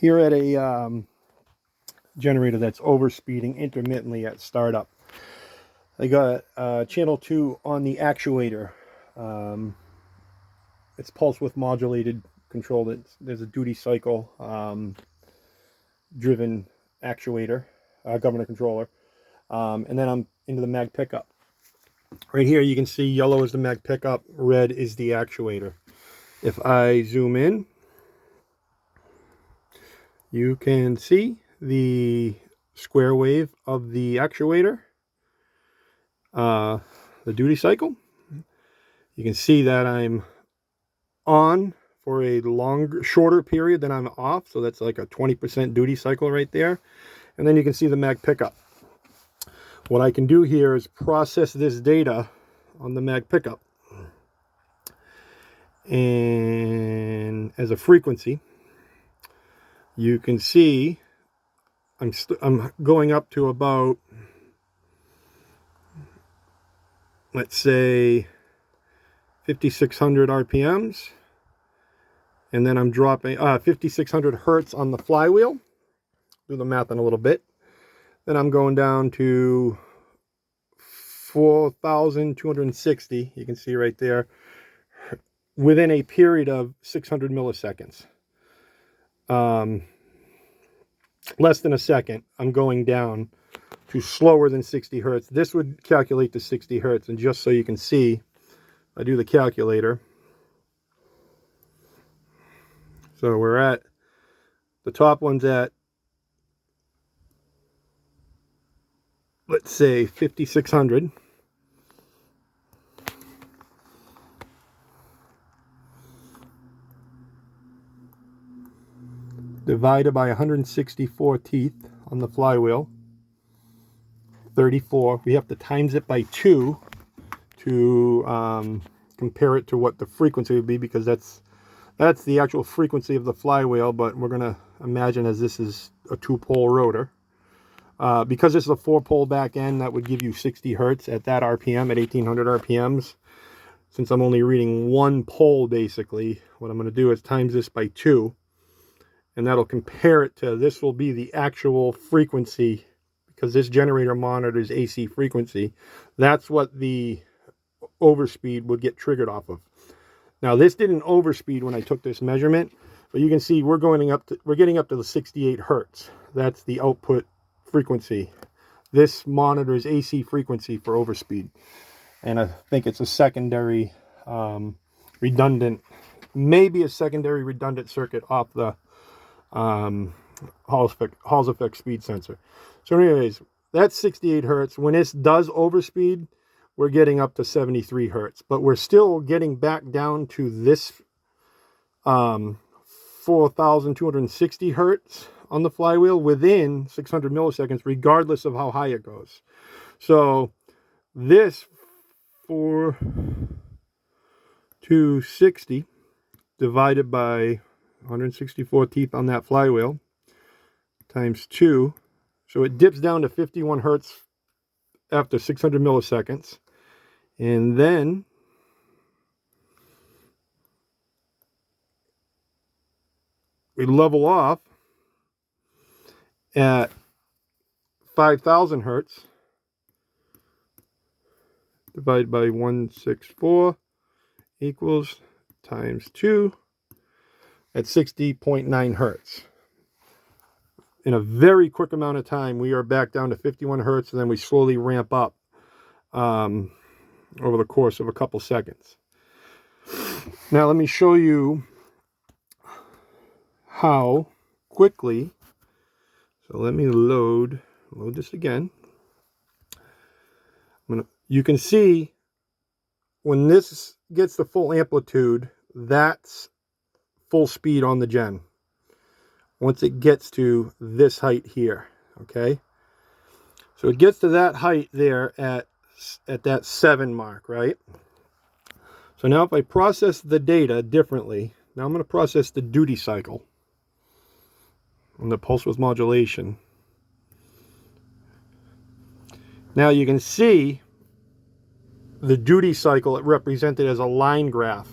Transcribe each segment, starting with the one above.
here at a generator that's overspeeding intermittently at startup. I got channel 2 on the actuator. It's pulse width modulated control. There's a duty cycle driven actuator, governor controller, and then I'm into the mag pickup. Right here you can see yellow is the mag pickup, red is the actuator. If I zoom in, you can see the square wave of the actuator, the duty cycle. You can see that I'm on for a shorter period than I'm off, so that's like a 20% duty cycle right there. And then you can see the mag pickup. What I can do here is process this data on the mag pickup, and as a frequency, you can see I'm going up to about, let's say, 5,600 RPMs, and then I'm dropping 5,600 hertz on the flywheel. Do the math in a little bit. Then I'm going down to 4,260. You can see right there, within a period of 600 milliseconds. Less than a second, I'm going down to slower than 60 hertz. This would calculate to 60 hertz, and just so you can see, I do the calculator. So we're at, the top one's at, let's say, 5,600. Divided by 164 teeth on the flywheel, 34. We have to times it by 2 to compare it to what the frequency would be, because that's the actual frequency of the flywheel, but we're going to imagine as this is a 2-pole rotor. Because this is a 4-pole back end, that would give you 60 hertz at that RPM, at 1,800 RPMs. Since I'm only reading one pole, basically, what I'm going to do is times this by 2. And that'll compare it to, this will be the actual frequency, because this generator monitors AC frequency. That's what the overspeed would get triggered off of. Now this didn't overspeed when I took this measurement, but you can see we're getting up to the 68 hertz. That's the output frequency. This monitors AC frequency for overspeed. And I think it's a secondary redundant, maybe a secondary redundant circuit off the Hall's effect speed sensor. So anyways, that's 68 hertz. When this does overspeed, we're getting up to 73 hertz, but we're still getting back down to this 4,260 hertz on the flywheel within 600 milliseconds, regardless of how high it goes. So this 4,260 divided by 164 teeth on that flywheel times 2, so it dips down to 51 hertz after 600 milliseconds, and then we level off at 5,000 hertz divided by 164 equals times 2 at 60.9 hertz. In a very quick amount of time, we are back down to 51 hertz, and then we slowly ramp up over the course of a couple seconds. Now let me show you how quickly. So let me load this again. You can see when this gets the full amplitude, that's full speed on the gen. Once it gets to this height here, okay? So it gets to that height there at that 7 mark, right? So now if I process the data differently, now I'm going to process the duty cycle and the pulse width modulation. Now you can see the duty cycle represented as a line graph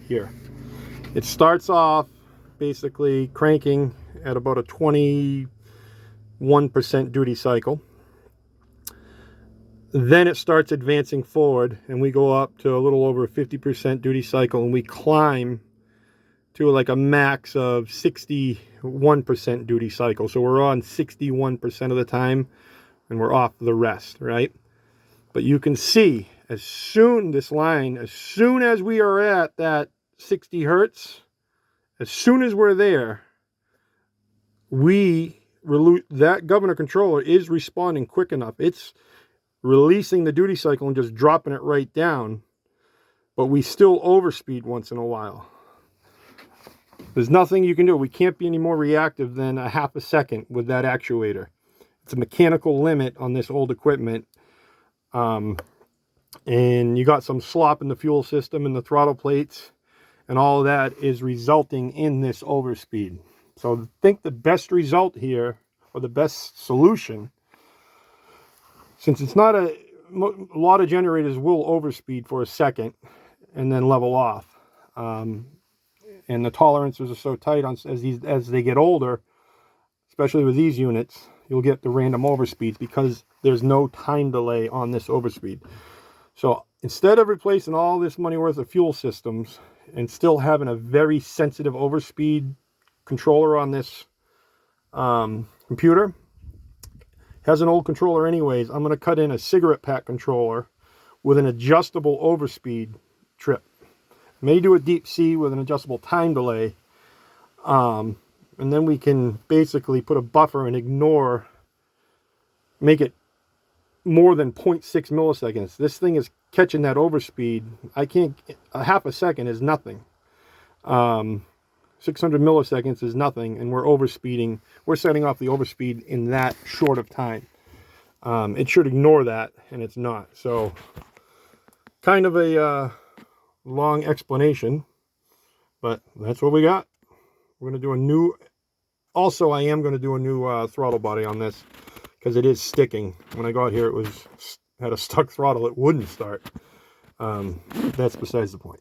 here. It starts off basically cranking at about a 21% duty cycle. Then it starts advancing forward, and we go up to a little over 50% duty cycle, and we climb to like a max of 61% duty cycle. So we're on 61% of the time, and we're off the rest, right? But you can see, as soon as we are at that 60 hertz, as soon as we're there, that governor controller is responding quick enough. It's releasing the duty cycle and just dropping it right down, but we still overspeed once in a while. There's nothing you can do. We can't be any more reactive than a half a second with that actuator. It's a mechanical limit on this old equipment. And you got some slop in the fuel system and the throttle plates, and all of that is resulting in this overspeed. So I think the best result here, or the best solution, since it's not a lot of generators will overspeed for a second and then level off. And the tolerances are so tight as they get older, especially with these units, you'll get the random overspeeds because there's no time delay on this overspeed. So instead of replacing all this money worth of fuel systems and still having a very sensitive overspeed controller on this computer, has an old controller anyways, I'm going to cut in a cigarette pack controller with an adjustable overspeed trip. May do a deep C with an adjustable time delay, and then we can basically put a buffer and make it more than 0.6 milliseconds. This thing is catching that overspeed. A half a second is nothing. 600 milliseconds is nothing, and we're overspeeding. We're setting off the overspeed in that short of time. It should ignore that, and it's not. So, kind of a long explanation, but that's what we got. We're going to do a new... Also, I am going to do a new throttle body on this, because it is sticking. When I got here, had a stuck throttle. It wouldn't start. That's besides the point.